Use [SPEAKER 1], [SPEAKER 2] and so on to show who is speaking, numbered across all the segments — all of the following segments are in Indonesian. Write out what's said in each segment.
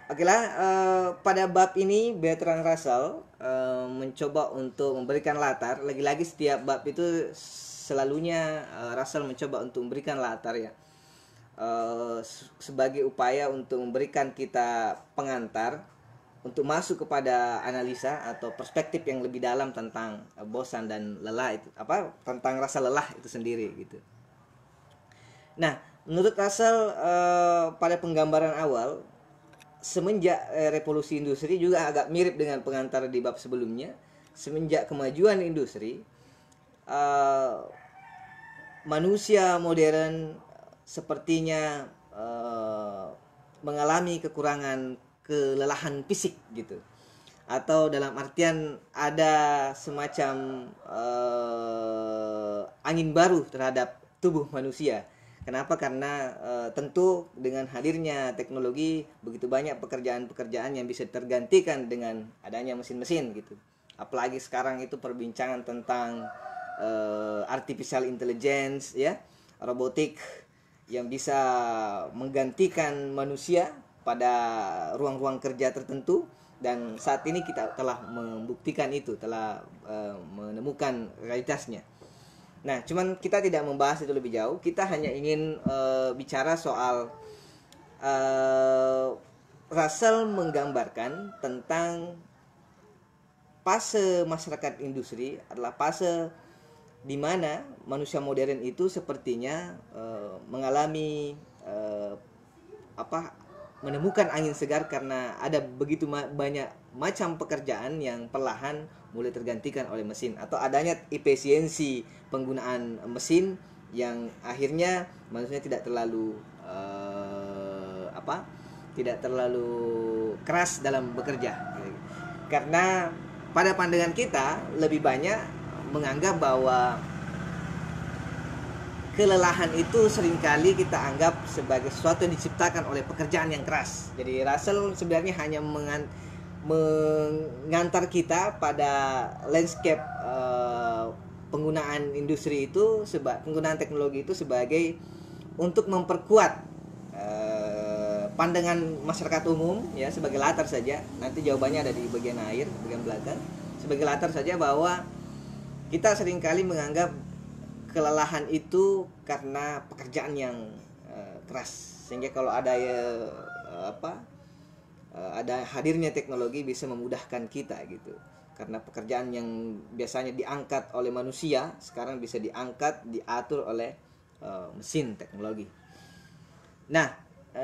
[SPEAKER 1] Oke lah, pada bab ini Bertrand Russell mencoba untuk memberikan latar. Lagi-lagi setiap bab itu selalunya Russell mencoba untuk memberikan latar ya, sebagai upaya untuk memberikan kita pengantar untuk masuk kepada analisa atau perspektif yang lebih dalam tentang bosan dan lelah itu, apa tentang rasa lelah itu sendiri gitu. Nah, menurut Russell, pada penggambaran awal semenjak revolusi industri, juga agak mirip dengan pengantar di bab sebelumnya, semenjak kemajuan industri, uh, manusia modern sepertinya mengalami kekurangan kelelahan fisik gitu, atau dalam artian ada semacam angin baru terhadap tubuh manusia. Kenapa? Karena tentu dengan hadirnya teknologi begitu banyak pekerjaan-pekerjaan yang bisa tergantikan dengan adanya mesin-mesin gitu. Apalagi sekarang itu perbincangan tentang artificial intelligence ya, robotik yang bisa menggantikan manusia pada ruang-ruang kerja tertentu, dan saat ini kita telah membuktikan itu, telah menemukan realitasnya. Nah, cuman kita tidak membahas itu lebih jauh. Kita hanya ingin bicara soal Russell menggambarkan tentang fase masyarakat industri adalah fase di mana manusia modern itu sepertinya mengalami apa menemukan angin segar, karena ada begitu banyak macam pekerjaan yang perlahan mulai tergantikan oleh mesin, atau adanya efisiensi penggunaan mesin yang akhirnya manusia tidak terlalu tidak terlalu keras dalam bekerja, karena pada pandangan kita lebih banyak menganggap bahwa kelelahan itu seringkali kita anggap sebagai sesuatu yang diciptakan oleh pekerjaan yang keras. Jadi Russell sebenarnya hanya mengantar kita pada landscape penggunaan industri itu, penggunaan teknologi itu sebagai untuk memperkuat pandangan masyarakat umum ya, sebagai latar saja. Nanti jawabannya ada di bagian akhir, bagian belakang. Sebagai latar saja bahwa kita seringkali menganggap kelelahan itu karena pekerjaan yang keras, sehingga kalau ada ada hadirnya teknologi bisa memudahkan kita gitu, karena pekerjaan yang biasanya diangkat oleh manusia sekarang bisa diatur oleh mesin teknologi. Nah,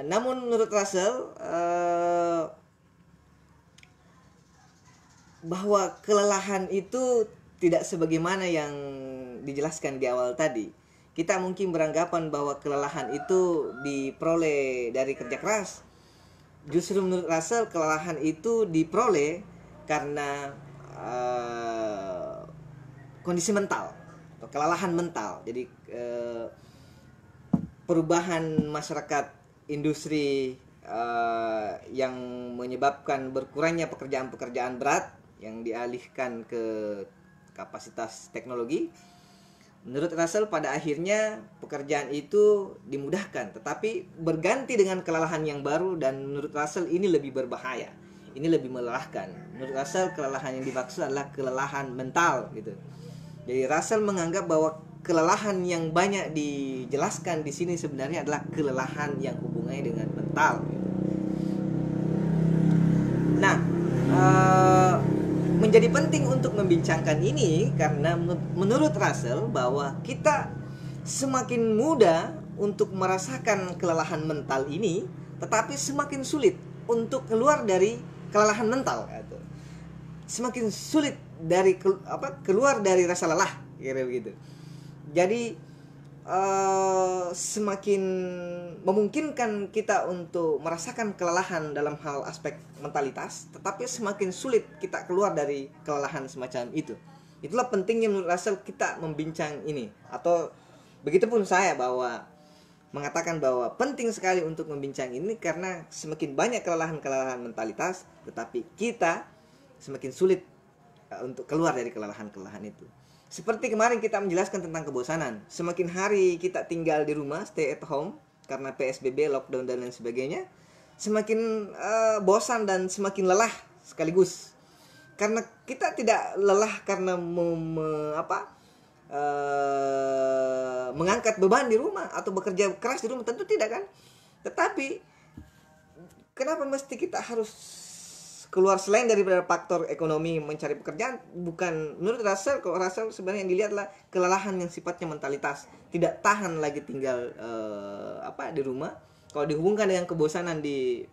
[SPEAKER 1] namun menurut Russell bahwa kelelahan itu tidak sebagaimana yang dijelaskan di awal tadi. Kita mungkin beranggapan bahwa kelelahan itu diperoleh dari kerja keras. Justru menurut Russell kelelahan itu diperoleh karena kondisi mental atau kelelahan mental. Jadi perubahan masyarakat industri yang menyebabkan berkurangnya pekerjaan-pekerjaan berat yang dialihkan ke kapasitas teknologi. Menurut Russell pada akhirnya pekerjaan itu dimudahkan, tetapi berganti dengan kelelahan yang baru, dan menurut Russell ini lebih berbahaya. Ini lebih melelahkan. Menurut Russell kelelahan yang dimaksud adalah kelelahan mental gitu. Jadi Russell menganggap bahwa kelelahan yang banyak dijelaskan di sini sebenarnya adalah kelelahan yang hubungannya dengan mental. Nah, menjadi penting untuk membincangkan ini karena menurut Russell bahwa kita semakin mudah untuk merasakan kelelahan mental ini, tetapi semakin sulit untuk keluar dari kelelahan mental. Semakin sulit keluar dari rasa lelah, kira begitu. Jadi semakin memungkinkan kita untuk merasakan kelelahan dalam hal aspek mentalitas, tetapi semakin sulit kita keluar dari kelelahan semacam itu. Itulah pentingnya menurut Russell kita membincang ini, atau begitupun saya bahwa mengatakan bahwa penting sekali untuk membincang ini karena semakin banyak kelelahan-kelelahan mentalitas, tetapi kita semakin sulit untuk keluar dari kelelahan-kelelahan itu. Seperti kemarin kita menjelaskan tentang kebosanan. Semakin hari kita tinggal di rumah, stay at home, karena PSBB, lockdown dan lain sebagainya, semakin bosan dan semakin lelah sekaligus. Karena kita tidak lelah karena mengangkat beban di rumah atau bekerja keras di rumah, tentu tidak kan. Tetapi kenapa mesti kita harus keluar selain daripada faktor ekonomi mencari pekerjaan? Bukan, menurut Russell, kalau Russell sebenarnya yang dilihatlah kelelahan yang sifatnya mentalitas, tidak tahan lagi tinggal di rumah. Kalau dihubungkan dengan kebosanan di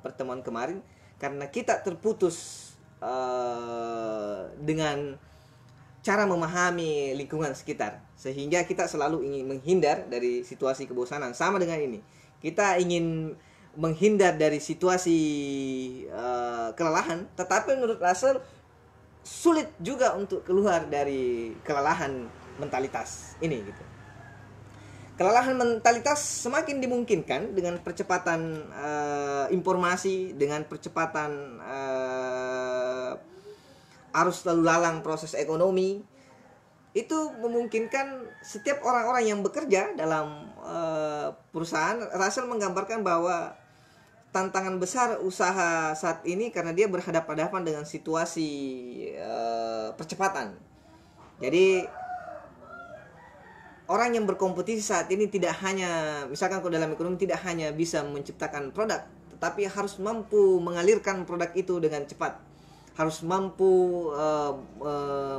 [SPEAKER 1] pertemuan kemarin, karena kita terputus dengan cara memahami lingkungan sekitar, sehingga kita selalu ingin menghindar dari situasi kebosanan. Sama dengan ini, kita ingin menghindar dari situasi kelelahan, tetapi menurut Russell sulit juga untuk keluar dari kelelahan mentalitas ini gitu. Kelelahan mentalitas semakin dimungkinkan dengan percepatan informasi, dengan percepatan arus lalu lalang proses ekonomi. Itu memungkinkan setiap orang-orang yang bekerja dalam perusahaan. Russell menggambarkan bahwa tantangan besar usaha saat ini karena dia berhadapan-hadapan dengan situasi percepatan. Jadi orang yang berkompetisi saat ini tidak hanya, misalkan kalau dalam ekonomi, tidak hanya bisa menciptakan produk, tetapi harus mampu mengalirkan produk itu dengan cepat, harus mampu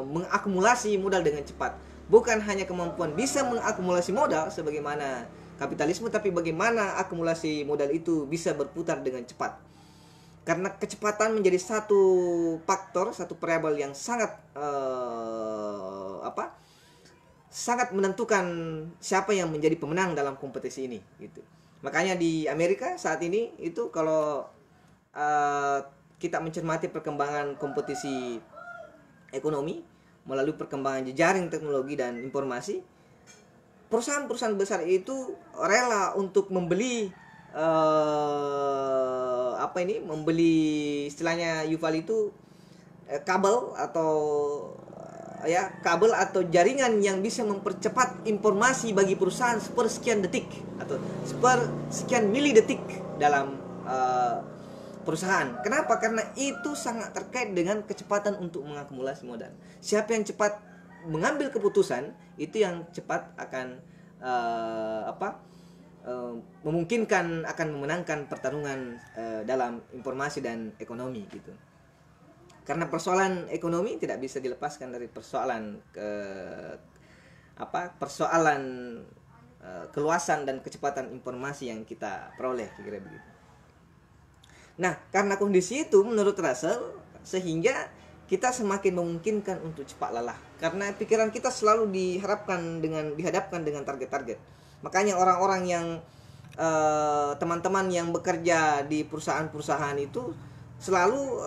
[SPEAKER 1] mengakumulasi modal dengan cepat. Bukan hanya kemampuan bisa mengakumulasi modal sebagaimana kapitalisme, tapi bagaimana akumulasi modal itu bisa berputar dengan cepat. Karena kecepatan menjadi satu faktor, satu variabel yang sangat sangat menentukan siapa yang menjadi pemenang dalam kompetisi ini gitu. Makanya di Amerika saat ini itu kalau kita mencermati perkembangan kompetisi ekonomi melalui perkembangan jejaring teknologi dan informasi, perusahaan-perusahaan besar itu rela untuk membeli membeli istilahnya Yuval itu kabel atau jaringan yang bisa mempercepat informasi bagi perusahaan sepersekian detik atau sepersekian milidetik dalam perusahaan. Kenapa? Karena itu sangat terkait dengan kecepatan untuk mengakumulasi modal. Siapa yang cepat mengambil keputusan, itu yang cepat akan memungkinkan akan memenangkan pertarungan dalam informasi dan ekonomi gitu. Karena persoalan ekonomi tidak bisa dilepaskan dari persoalan keluasan dan kecepatan informasi yang kita peroleh, kira-kira begitu. Nah, karena kondisi itu menurut Russell, sehingga kita semakin memungkinkan untuk cepat lelah. Karena pikiran kita selalu dihadapkan dengan target-target. Makanya orang-orang yang teman-teman yang bekerja di perusahaan-perusahaan itu selalu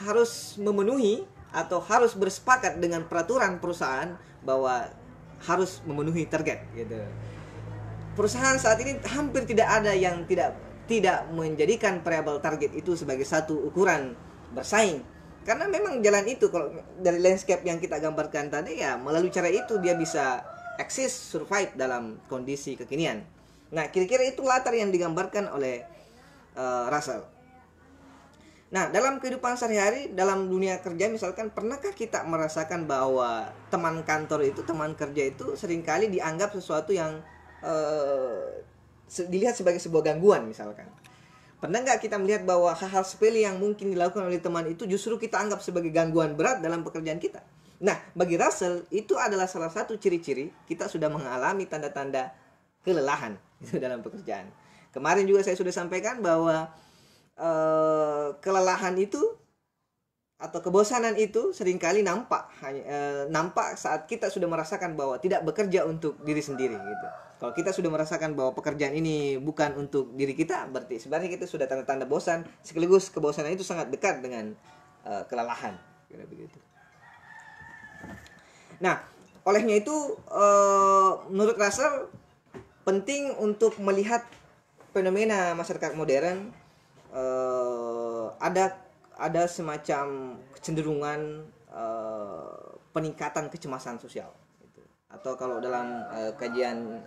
[SPEAKER 1] harus memenuhi atau harus bersepakat dengan peraturan perusahaan bahwa harus memenuhi target gitu. Perusahaan saat ini hampir tidak ada yang tidak menjadikan variabel target itu sebagai satu ukuran bersaing. Karena memang jalan itu, kalau dari landscape yang kita gambarkan tadi, ya melalui cara itu dia bisa eksis, survive dalam kondisi kekinian. Nah, kira-kira itu latar yang digambarkan oleh Russell. Nah, dalam kehidupan sehari-hari, dalam dunia kerja misalkan, pernahkah kita merasakan bahwa teman kerja itu seringkali dianggap sesuatu yang dilihat sebagai sebuah gangguan misalkan? Pernah nggak kita melihat bahwa hal-hal sepele yang mungkin dilakukan oleh teman itu justru kita anggap sebagai gangguan berat dalam pekerjaan kita? Nah, bagi Russell, itu adalah salah satu ciri-ciri kita sudah mengalami tanda-tanda kelelahan itu dalam pekerjaan. Kemarin juga saya sudah sampaikan bahwa kelelahan itu atau kebosanan itu seringkali nampak saat kita sudah merasakan bahwa tidak bekerja untuk diri sendiri gitu. Kalau kita sudah merasakan bahwa pekerjaan ini bukan untuk diri kita, berarti sebenarnya kita sudah tanda-tanda bosan, sekaligus kebosanan itu sangat dekat dengan kelelahan, kira begitu. Nah, olehnya itu menurut Russell penting untuk melihat fenomena masyarakat modern, ada semacam kecenderungan peningkatan kecemasan sosial gitu. atau kalau dalam kajian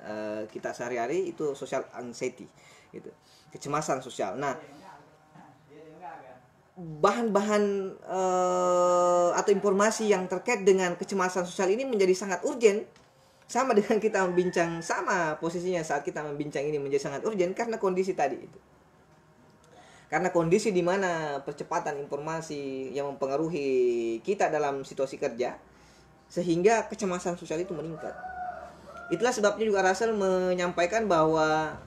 [SPEAKER 1] kita sehari-hari itu social anxiety gitu, kecemasan sosial. Nah, bahan-bahan atau informasi yang terkait dengan kecemasan sosial ini menjadi sangat urgent, sama dengan kita membincang, sama posisinya saat kita membincang ini menjadi sangat urgent karena kondisi tadi itu. Karena kondisi di mana percepatan informasi yang mempengaruhi kita dalam situasi kerja, sehingga kecemasan sosial itu meningkat. Itulah sebabnya juga Russell menyampaikan bahwa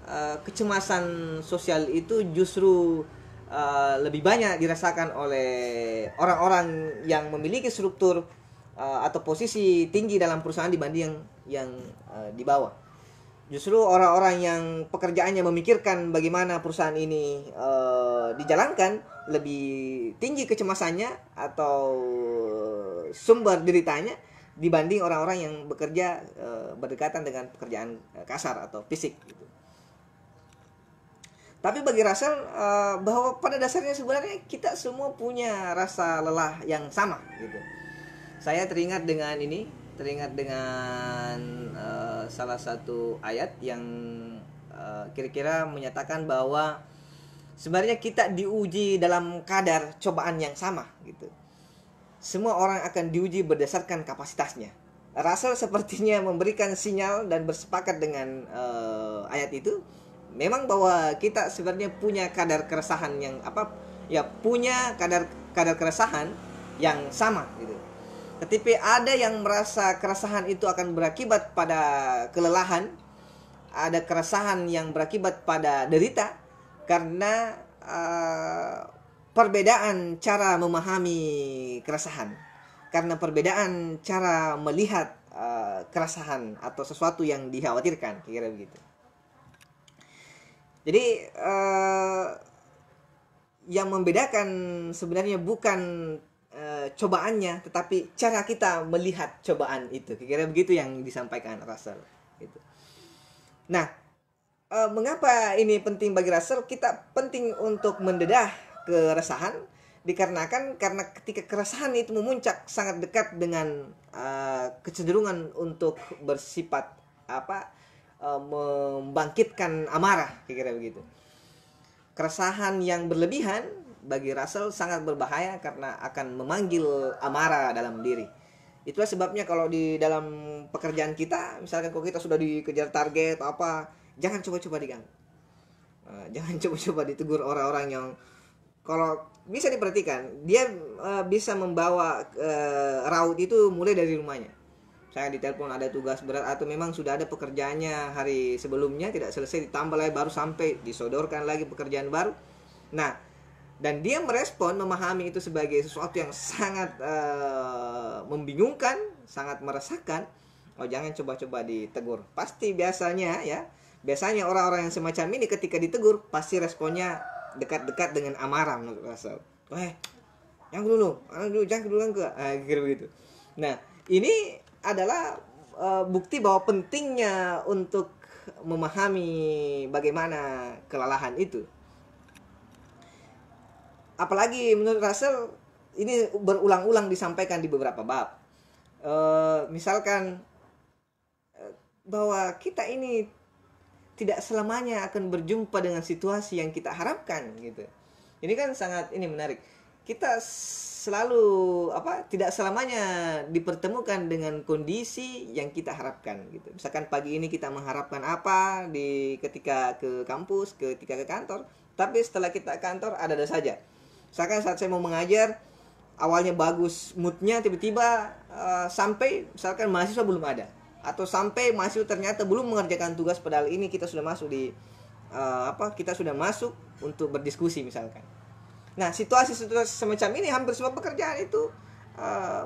[SPEAKER 1] kecemasan sosial itu justru lebih banyak dirasakan oleh orang-orang yang memiliki struktur atau posisi tinggi dalam perusahaan dibanding yang di bawah. Justru orang-orang yang pekerjaannya memikirkan bagaimana perusahaan ini dijalankan lebih tinggi kecemasannya atau sumber deritanya dibanding orang-orang yang bekerja berdekatan dengan pekerjaan kasar atau fisik gitu. Tapi bagi Russell bahwa pada dasarnya sebenarnya kita semua punya rasa lelah yang sama gitu. Saya teringat dengan salah satu ayat yang kira-kira menyatakan bahwa sebenarnya kita diuji dalam kadar cobaan yang sama gitu. Semua orang akan diuji berdasarkan kapasitasnya. Russell sepertinya memberikan sinyal dan bersepakat dengan ayat itu. Memang bahwa kita sebenarnya punya kadar keresahan yang punya kadar keresahan yang sama gitu. Tetapi ada yang merasa keresahan itu akan berakibat pada kelelahan, ada keresahan yang berakibat pada derita karena perbedaan cara memahami keresahan, karena perbedaan cara melihat keresahan atau sesuatu yang dikhawatirkan, kira-kira begitu. Jadi yang membedakan sebenarnya bukan cobaannya, tetapi cara kita melihat cobaan itu, kira-kira begitu yang disampaikan Russell gitu. Nah, mengapa ini penting bagi Russell? Kita penting untuk mendedah keresahan dikarenakan karena ketika keresahan itu memuncak sangat dekat dengan kecenderungan untuk bersifat membangkitkan amarah, kira-kira begitu. Keresahan yang berlebihan bagi Russell sangat berbahaya karena akan memanggil amarah dalam diri. Itulah sebabnya kalau di dalam pekerjaan kita, misalkan kalau kita sudah dikejar target jangan coba-coba diganggu. Jangan coba-coba ditegur orang-orang yang kalau bisa diperhatikan, dia bisa membawa raut itu mulai dari rumahnya. Saya ditelepon ada tugas berat atau memang sudah ada pekerjaannya hari sebelumnya tidak selesai, ditambah lagi baru sampai disodorkan lagi pekerjaan baru. Nah, dan dia merespon, memahami itu sebagai sesuatu yang sangat membingungkan, sangat meresahkan. Jangan coba-coba ditegur. Pasti biasanya orang-orang yang semacam ini ketika ditegur pasti responnya dekat-dekat dengan amarah menurut Russell. Jangan dulu, jangan dulu kira begitu. Nah, ini adalah bukti bahwa pentingnya untuk memahami bagaimana kelelahan itu. Apalagi menurut Russell ini berulang-ulang disampaikan di beberapa bab. Misalkan bahwa kita ini tidak selamanya akan berjumpa dengan situasi yang kita harapkan gitu. Ini kan sangat menarik. Kita selalu tidak selamanya dipertemukan dengan kondisi yang kita harapkan gitu. Misalkan pagi ini kita mengharapkan ketika ke kampus, ketika ke kantor, tapi setelah kita ke kantor ada saja. Misalkan saat saya mau mengajar, awalnya bagus moodnya, tiba-tiba sampai misalkan mahasiswa belum ada, atau sampai mahasiswa ternyata belum mengerjakan tugas, padahal ini kita sudah masuk kita sudah masuk untuk berdiskusi misalkan. Nah, situasi-situasi semacam ini hampir semua pekerjaan itu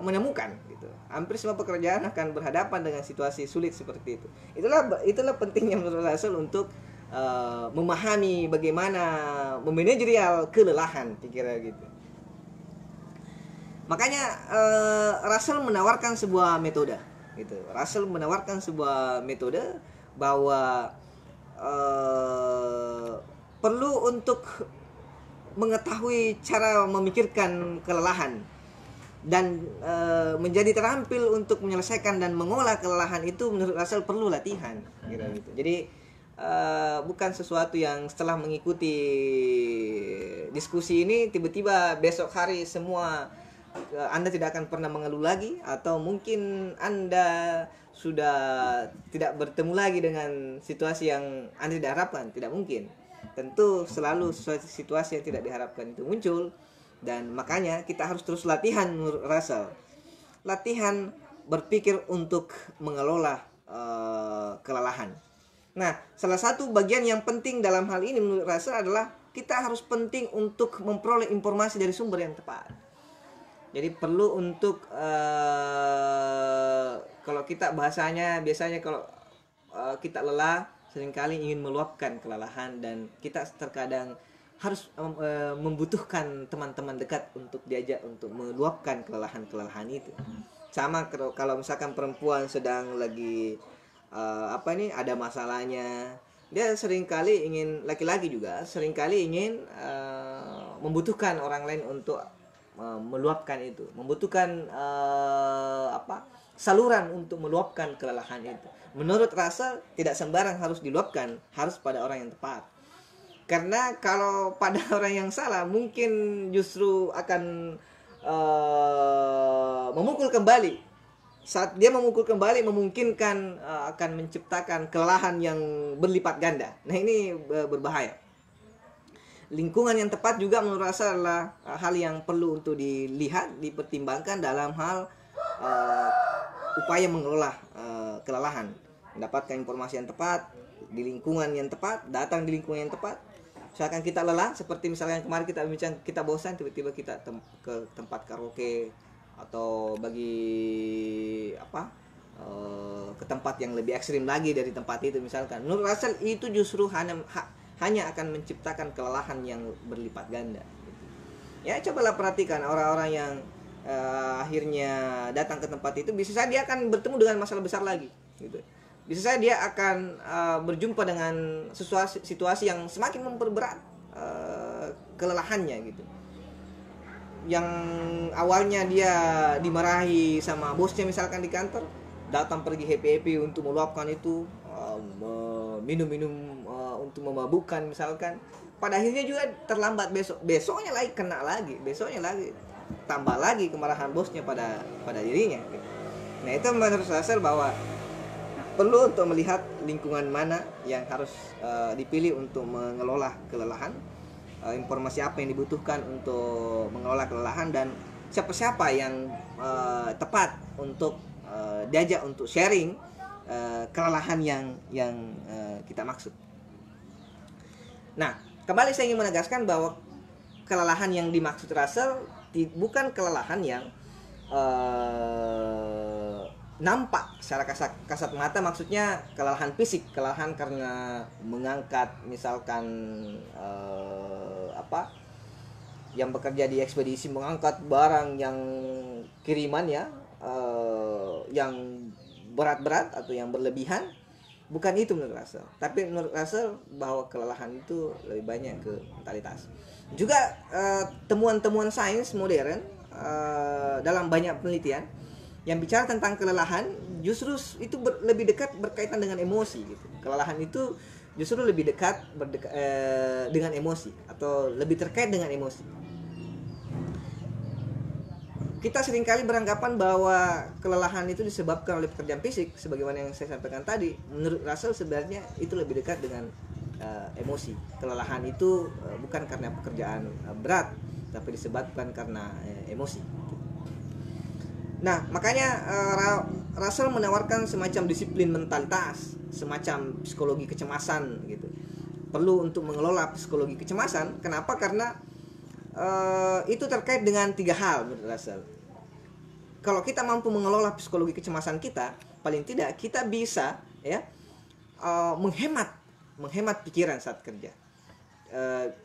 [SPEAKER 1] menemukan gitu. Hampir semua pekerjaan akan berhadapan dengan situasi sulit seperti itu. Itulah pentingnya menurut Russell untuk memahami bagaimana memanajerial kelelahan, kira-kira gitu. Makanya Russell menawarkan sebuah metode gitu. Russell menawarkan sebuah metode bahwa perlu untuk mengetahui cara memikirkan kelelahan. dan menjadi terampil untuk menyelesaikan dan mengolah kelelahan itu menurut Russell perlu latihan gitu. Jadi bukan sesuatu yang setelah mengikuti diskusi ini tiba-tiba besok hari semua Anda tidak akan pernah mengeluh lagi, atau mungkin Anda sudah tidak bertemu lagi dengan situasi yang Anda tidak harapkan. Tidak mungkin. Tentu selalu situasi yang tidak diharapkan itu muncul. Dan makanya kita harus terus latihan menurut Russell. Latihan berpikir untuk mengelola kelelahan. Nah, salah satu bagian yang penting dalam hal ini menurut Russell adalah kita harus penting untuk memperoleh informasi dari sumber yang tepat. Jadi perlu untuk kalau kita bahasanya biasanya kalau kita lelah seringkali ingin meluapkan kelelahan, dan kita terkadang harus membutuhkan teman-teman dekat untuk diajak untuk meluapkan kelelahan itu. Sama kalau misalkan perempuan sedang lagi ada masalahnya, dia seringkali ingin, laki-laki juga seringkali ingin membutuhkan orang lain untuk meluapkan itu, membutuhkan saluran untuk meluapkan kelelahan itu. Menurut Russell tidak sembarang harus diluapkan, harus pada orang yang tepat. Karena kalau pada orang yang salah mungkin justru akan memukul kembali. Saat dia memukul kembali memungkinkan akan menciptakan kelelahan yang berlipat ganda. Nah, ini berbahaya. Lingkungan yang tepat juga menurut saya adalah hal yang perlu untuk dilihat, dipertimbangkan dalam hal upaya mengelola kelelahan. Mendapatkan informasi yang tepat di lingkungan yang tepat, datang di lingkungan yang tepat. Misalkan kita lelah, seperti misalkan kemarin kita bincang, kita bosan, tiba-tiba kita ke tempat karaoke, atau ke tempat yang lebih ekstrim lagi dari tempat itu misalkan. Menurut Russell itu justru hanya akan menciptakan kelelahan yang berlipat ganda. Ya, cobalah perhatikan orang-orang yang akhirnya datang ke tempat itu, bisa saja dia akan bertemu dengan masalah besar lagi gitu. Bisa saja dia akan berjumpa dengan situasi yang semakin memperberat kelelahannya gitu. Yang awalnya dia dimarahi sama bosnya misalkan di kantor, datang pergi happy untuk meluapkan itu, minum-minum untuk memabukkan misalkan. Pada akhirnya juga terlambat, besoknya lagi kena lagi, besoknya lagi tambah lagi kemarahan bosnya pada dirinya. Nah, itu menurut Russell bahwa perlu untuk melihat lingkungan mana yang harus dipilih untuk mengelola kelelahan, informasi apa yang dibutuhkan untuk mengelola kelelahan, dan siapa-siapa yang tepat untuk diajak untuk sharing kelelahan yang kita maksud. Nah, kembali saya ingin menegaskan bahwa kelelahan yang dimaksud Russell bukan kelelahan yang nampak secara kasat mata, maksudnya kelelahan fisik, kelelahan karena mengangkat misalkan yang bekerja di ekspedisi, mengangkat barang yang kiriman ya, yang berat-berat atau yang berlebihan. Bukan itu menurut Russell. Tapi menurut Russell bahwa kelelahan itu lebih banyak ke mentalitas. Juga temuan-temuan sains modern dalam banyak penelitian yang bicara tentang kelelahan justru itu lebih dekat berkaitan dengan emosi gitu. Kelelahan itu justru lebih dekat dengan emosi, atau lebih terkait dengan emosi. Kita seringkali beranggapan bahwa kelelahan itu disebabkan oleh pekerjaan fisik, sebagaimana yang saya sampaikan tadi. Menurut Russell sebenarnya itu lebih dekat dengan emosi. Kelelahan itu bukan karena pekerjaan berat, tapi disebabkan karena emosi. Nah, makanya Russell menawarkan semacam disiplin mentalitas, semacam psikologi kecemasan gitu. Perlu untuk mengelola psikologi kecemasan. Kenapa? Karena itu terkait dengan 3 hal menurut Russell. Kalau kita mampu mengelola psikologi kecemasan kita, paling tidak kita bisa ya menghemat pikiran saat kerja.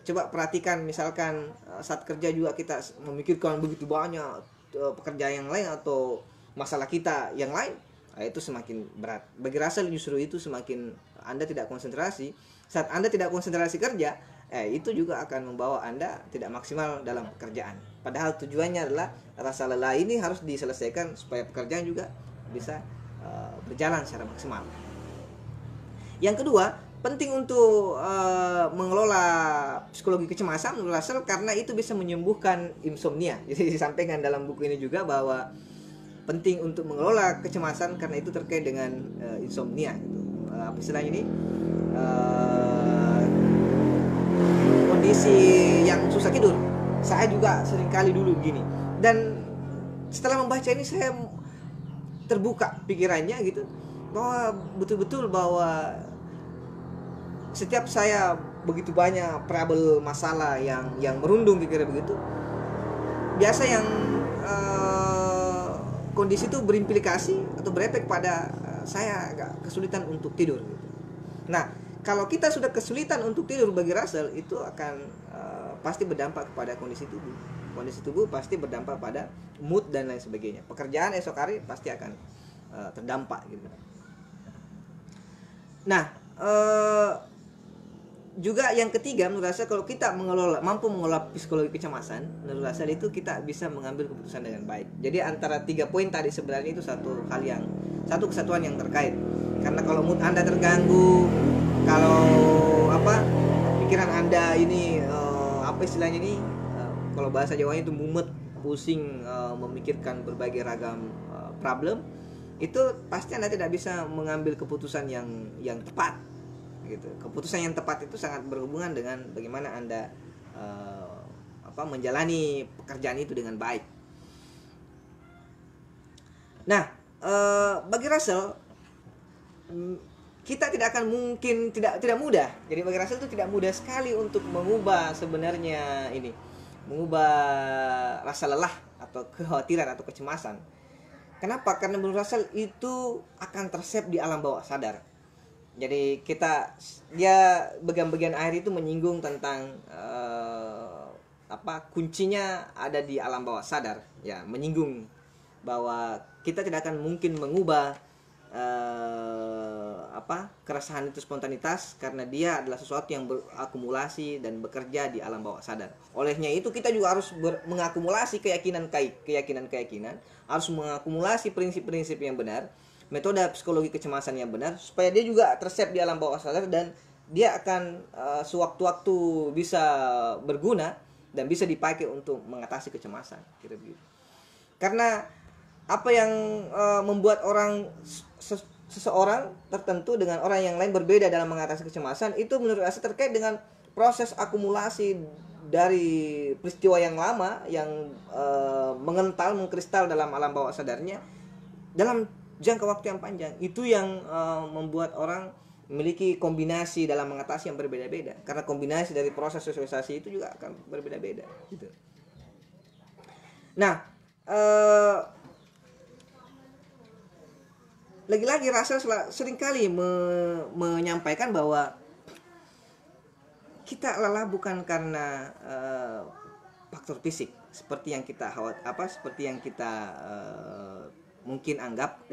[SPEAKER 1] Coba perhatikan misalkan saat kerja juga kita memikirkan begitu banyak pekerjaan yang lain atau masalah kita yang lain, itu semakin berat. Bagi Russell justru itu semakin Anda tidak konsentrasi. Saat Anda tidak konsentrasi kerja, itu juga akan membawa Anda tidak maksimal dalam pekerjaan. Padahal tujuannya adalah rasa lelah ini harus diselesaikan supaya pekerjaan juga bisa berjalan secara maksimal. Yang kedua, penting untuk mengelola psikologi kecemasan menurut Russell karena itu bisa menyembuhkan insomnia. Jadi disampaikan dalam buku ini juga bahwa penting untuk mengelola kecemasan karena itu terkait dengan insomnia. Apa istilahnya ini? Kondisi yang susah tidur. Saya juga seringkali dulu begini. Dan setelah membaca ini saya terbuka pikirannya gitu, bahwa betul-betul bahwa setiap saya begitu banyak trouble, masalah yang merundung kira-kira begitu, biasa yang kondisi itu berimplikasi atau berefek pada saya agak kesulitan untuk tidur gitu. Nah, kalau kita sudah kesulitan untuk tidur, bagi Russell itu akan pasti berdampak kepada kondisi tubuh. Kondisi tubuh pasti berdampak pada mood dan lain sebagainya. Pekerjaan esok hari pasti akan terdampak gitu. Nah, juga yang ketiga menurut saya, kalau kita mampu mengelola psikologi kecemasan, menurut saya itu kita bisa mengambil keputusan dengan baik. Jadi antara 3 poin tadi sebenarnya itu satu kesatuan yang terkait. Karena kalau mood Anda terganggu, kalau pikiran Anda ini istilahnya ini, kalau bahasa Jawanya itu mumet, pusing, memikirkan berbagai ragam problem, itu pasti Anda tidak bisa mengambil keputusan yang tepat gitu. Keputusan yang tepat itu sangat berhubungan dengan bagaimana Anda menjalani pekerjaan itu dengan baik. Nah, bagi Russell, kita tidak akan mungkin tidak mudah. Jadi bagi Russell itu tidak mudah sekali untuk mengubah rasa lelah atau kekhawatiran atau kecemasan. Kenapa? Karena menurut Russell itu akan tersave di alam bawah sadar. Jadi dia bagian akhir itu menyinggung tentang kuncinya ada di alam bawah sadar. Ya, menyinggung bahwa kita tidak akan mungkin mengubah keresahan itu spontanitas karena dia adalah sesuatu yang berakumulasi dan bekerja di alam bawah sadar. Olehnya itu kita juga harus mengakumulasi keyakinan, harus mengakumulasi prinsip-prinsip yang benar, metode psikologi kecemasan yang benar, supaya dia juga tersave di alam bawah sadar dan dia akan sewaktu-waktu bisa berguna dan bisa dipakai untuk mengatasi kecemasan, kira begitu. Karena apa yang membuat seseorang tertentu dengan orang yang lain berbeda dalam mengatasi kecemasan itu menurut saya terkait dengan proses akumulasi dari peristiwa yang lama yang mengkristal dalam alam bawah sadarnya dalam jangka waktu yang panjang. Itu yang membuat orang memiliki kombinasi dalam mengatasi yang berbeda-beda, karena kombinasi dari proses sosialisasi itu juga akan berbeda-beda gitu. Nah, lagi-lagi Russell seringkali menyampaikan bahwa kita lelah bukan karena faktor fisik seperti yang kita mungkin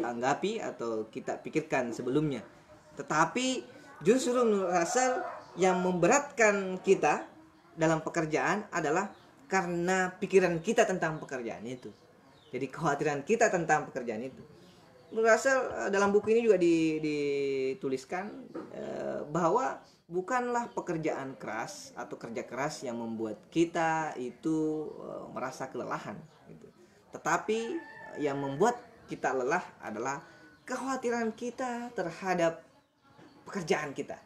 [SPEAKER 1] anggapi atau kita pikirkan sebelumnya, tetapi justru menurut Russell yang memberatkan kita dalam pekerjaan adalah karena pikiran kita tentang pekerjaan itu. Jadi kekhawatiran kita tentang pekerjaan itu. Menurut Russell dalam buku ini juga dituliskan bahwa bukanlah pekerjaan keras atau kerja keras yang membuat kita itu merasa kelelahan gitu. Tetapi yang membuat kita lelah adalah kekhawatiran kita terhadap pekerjaan kita.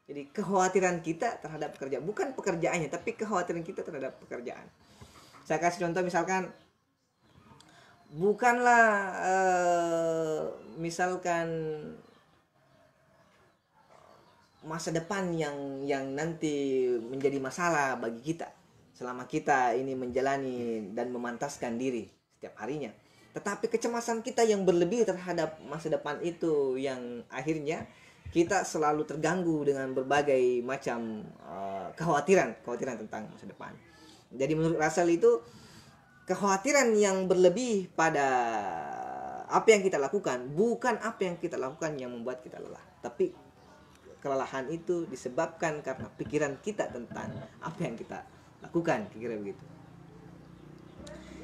[SPEAKER 1] Jadi kekhawatiran kita terhadap pekerjaan, bukan pekerjaannya, tapi kekhawatiran kita terhadap pekerjaan. Saya kasih contoh, misalkan bukanlah misalkan masa depan yang nanti menjadi masalah bagi kita selama kita ini menjalani dan memantaskan diri setiap harinya, tetapi kecemasan kita yang berlebih terhadap masa depan itu yang akhirnya kita selalu terganggu dengan berbagai macam kekhawatiran tentang masa depan. Jadi menurut Russell itu kekhawatiran yang berlebih pada apa yang kita lakukan, bukan apa yang kita lakukan yang membuat kita lelah, tapi kelelahan itu disebabkan karena pikiran kita tentang apa yang kita lakukan, kira-kira begitu.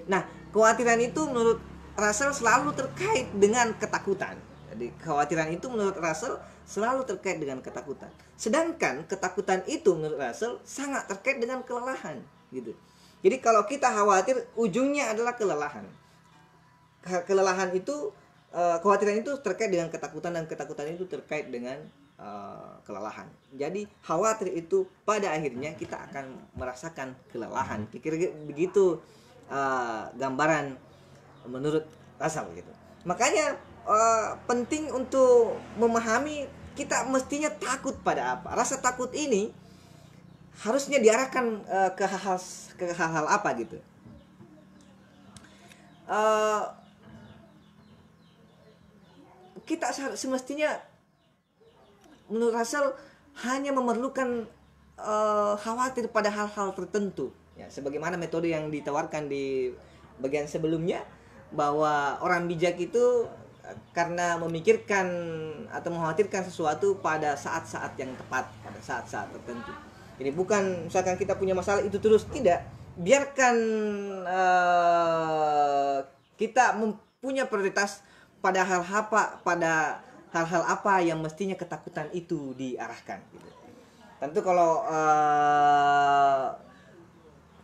[SPEAKER 1] Nah, kekhawatiran itu menurut Russell selalu terkait dengan ketakutan. Jadi kekhawatiran itu menurut Russell selalu terkait dengan ketakutan. Sedangkan ketakutan itu menurut Russell sangat terkait dengan kelelahan, gitu. Jadi kalau kita khawatir, ujungnya adalah kelelahan. Kelelahan itu, kekhawatiran itu terkait dengan ketakutan, dan ketakutan itu terkait dengan kelelahan. Jadi khawatir itu pada akhirnya kita akan merasakan kelelahan. Kira-kira begitu gambaran menurut Russell gitu. Makanya penting untuk memahami kita mestinya takut pada apa. Rasa takut ini harusnya diarahkan ke hal-hal apa gitu. Kita semestinya menurut Russell hanya memerlukan khawatir pada hal-hal tertentu, ya, sebagaimana metode yang ditawarkan di bagian sebelumnya, bahwa orang bijak itu karena memikirkan atau mengkhawatirkan sesuatu pada saat-saat yang tepat, pada saat-saat tertentu. Jadi bukan misalkan kita punya masalah itu terus, tidak. Biarkan kita punya prioritas pada hal-hal apa yang mestinya ketakutan itu diarahkan gitu. Tentu kalau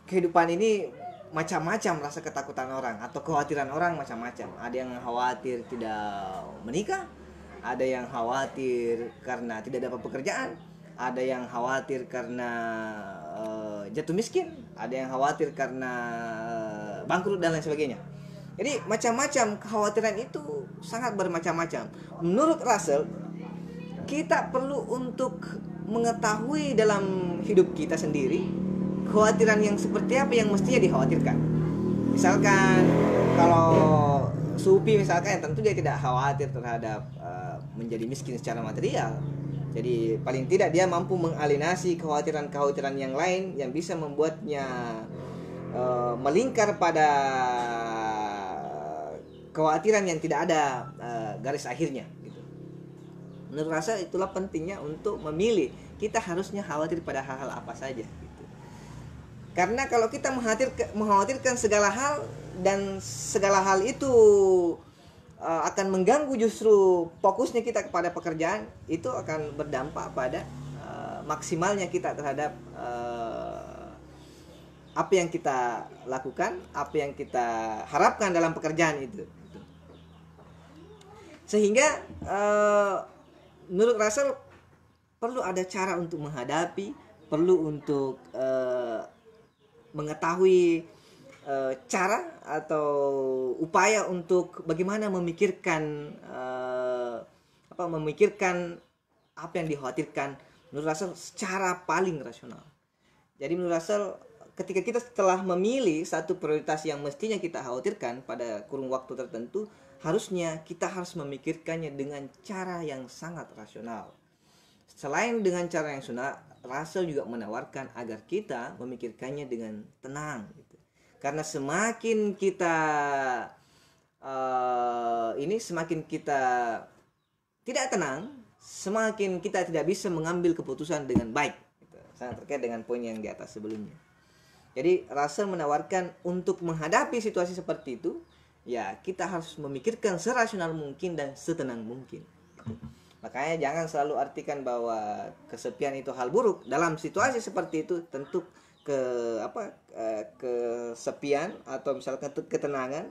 [SPEAKER 1] kehidupan ini macam-macam rasa ketakutan orang atau kekhawatiran orang macam-macam. Ada yang khawatir tidak menikah, ada yang khawatir karena tidak dapat pekerjaan, ada yang khawatir karena jatuh miskin, ada yang khawatir karena bangkrut dan lain sebagainya. Jadi macam-macam kekhawatiran itu sangat bermacam-macam. Menurut Russell, kita perlu untuk mengetahui dalam hidup kita sendiri kekhawatiran yang seperti apa yang mestinya dikhawatirkan. Misalkan kalau Supi misalkan, tentu dia tidak khawatir terhadap menjadi miskin secara material. Jadi paling tidak dia mampu mengalinasi kekhawatiran-kekhawatiran yang lain yang bisa membuatnya melingkar pada kekhawatiran yang tidak ada garis akhirnya gitu. Menurut rasa itulah pentingnya untuk memilih kita harusnya khawatir pada hal-hal apa saja gitu. Karena kalau kita mengkhawatirkan segala hal dan segala hal itu akan mengganggu justru fokusnya kita kepada pekerjaan, itu akan berdampak pada maksimalnya kita terhadap apa yang kita lakukan, apa yang kita harapkan dalam pekerjaan itu. Sehingga menurut Russell perlu ada cara untuk menghadapi, perlu untuk mengetahui cara atau upaya untuk bagaimana memikirkan apa yang dikhawatirkan menurut Russell secara paling rasional. Jadi menurut Russell, ketika kita setelah memilih satu prioritas yang mestinya kita khawatirkan pada kurun waktu tertentu, harusnya kita harus memikirkannya dengan cara yang sangat rasional. Selain dengan cara yang rasional, Russell juga menawarkan agar kita memikirkannya dengan tenang gitu. Karena semakin kita semakin kita tidak tenang, semakin kita tidak bisa mengambil keputusan dengan baik gitu. Sangat terkait dengan poin yang di atas sebelumnya. Jadi Russell menawarkan untuk menghadapi situasi seperti itu, ya kita harus memikirkan serasional mungkin dan setenang mungkin. Makanya jangan selalu artikan bahwa kesepian itu hal buruk. Dalam situasi seperti itu tentu kesepian atau misalkan ketenangan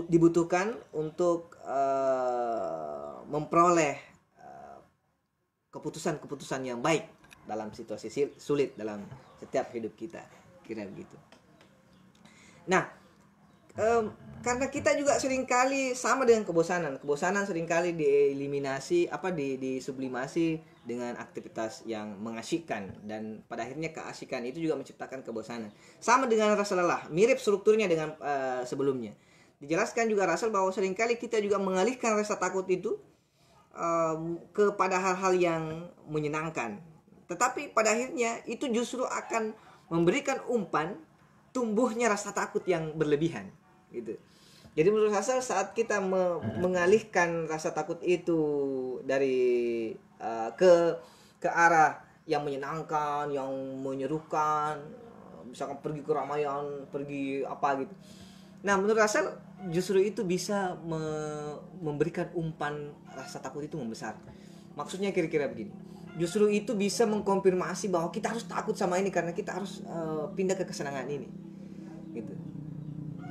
[SPEAKER 1] dibutuhkan untuk memperoleh keputusan-keputusan yang baik dalam situasi sulit dalam setiap hidup kita, kira begitu. Nah, karena kita juga seringkali sama dengan kebosanan seringkali dieliminasi disublimasi dengan aktivitas yang mengasyikkan, dan pada akhirnya keasikan itu juga menciptakan kebosanan. Sama dengan rasa lelah, mirip strukturnya dengan sebelumnya. Dijelaskan juga Russell bahwa seringkali kita juga mengalihkan rasa takut itu kepada hal-hal yang menyenangkan, tetapi pada akhirnya itu justru akan memberikan umpan tumbuhnya rasa takut yang berlebihan gitu. Jadi menurut Russell, saat kita mengalihkan rasa takut itu dari ke arah yang menyenangkan, yang menyerukan, misalkan pergi ke Ramayana, pergi apa gitu. Nah, menurut Russell justru itu bisa memberikan umpan rasa takut itu membesar. Maksudnya kira-kira begini. Justru itu bisa mengkonfirmasi bahwa kita harus takut sama ini karena kita harus pindah ke kesenangan ini. Gitu.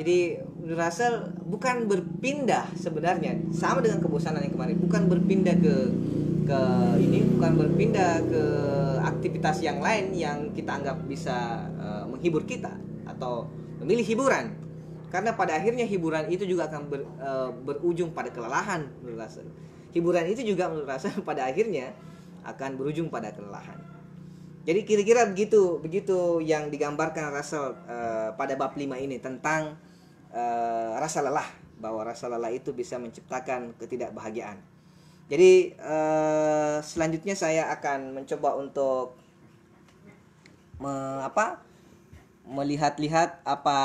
[SPEAKER 1] Jadi menurut Russell bukan berpindah sebenarnya, sama dengan kebosanan yang kemarin, bukan berpindah ke ini, bukan berpindah ke aktivitas yang lain yang kita anggap bisa menghibur kita atau memilih hiburan. Karena pada akhirnya hiburan itu juga akan berujung pada kelelahan menurut Russell. Hiburan itu juga menurut Russell pada akhirnya akan berujung pada kelelahan. Jadi kira-kira begitu yang digambarkan Russell pada bab 5 ini tentang rasa lelah, bahwa rasa lelah itu bisa menciptakan ketidakbahagiaan. Jadi selanjutnya saya akan mencoba untuk melihat-lihat apa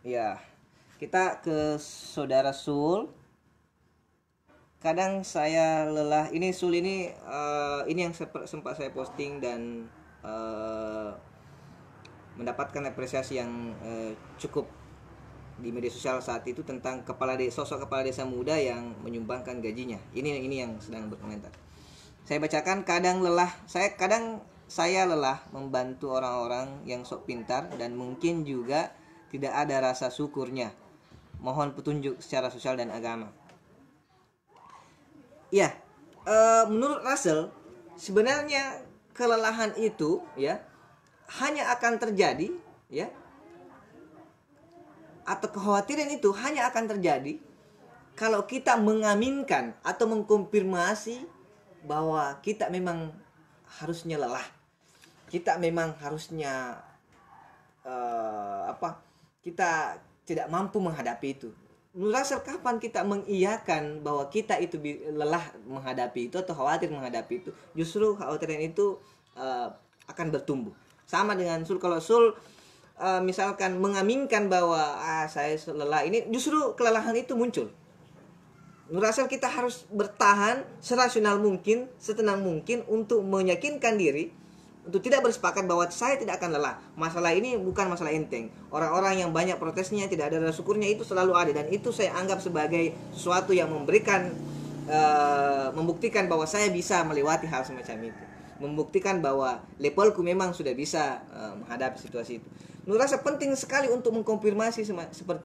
[SPEAKER 1] ya. Kita ke saudara Sul. Kadang saya lelah. Ini Sul ini yang sempat saya posting dan mendapatkan apresiasi yang cukup di media sosial saat itu tentang sosok kepala desa muda yang menyumbangkan gajinya. Ini yang sedang berkomentar. Saya bacakan. Kadang saya lelah membantu orang-orang yang sok pintar dan mungkin juga tidak ada rasa syukurnya. Mohon petunjuk secara sosial dan agama. Ya, menurut Russell sebenarnya kelelahan itu ya hanya akan terjadi ya, atau kekhawatiran itu hanya akan terjadi kalau kita mengaminkan atau mengkonfirmasi bahwa kita memang harusnya lelah, kita memang harusnya kita tidak mampu menghadapi itu. Menurut Russell, kapan kita mengiyakan bahwa kita itu lelah menghadapi itu atau khawatir menghadapi itu, justru kekhawatiran itu akan bertumbuh. Sama dengan Sul, kalau Sul misalkan mengaminkan bahwa saya lelah, ini justru kelelahan itu muncul. Menurut Russell, kita harus bertahan serasional mungkin, setenang mungkin untuk meyakinkan diri, untuk tidak bersepakat bahwa saya tidak akan lelah. Masalah ini bukan masalah enteng. Orang-orang yang banyak protesnya, tidak ada rasa syukurnya, itu selalu ada. Dan itu saya anggap sebagai sesuatu yang membuktikan bahwa saya bisa melewati hal semacam itu. Membuktikan bahwa levelku memang sudah bisa menghadapi situasi itu. Menurut saya penting sekali untuk mengkonfirmasi seperti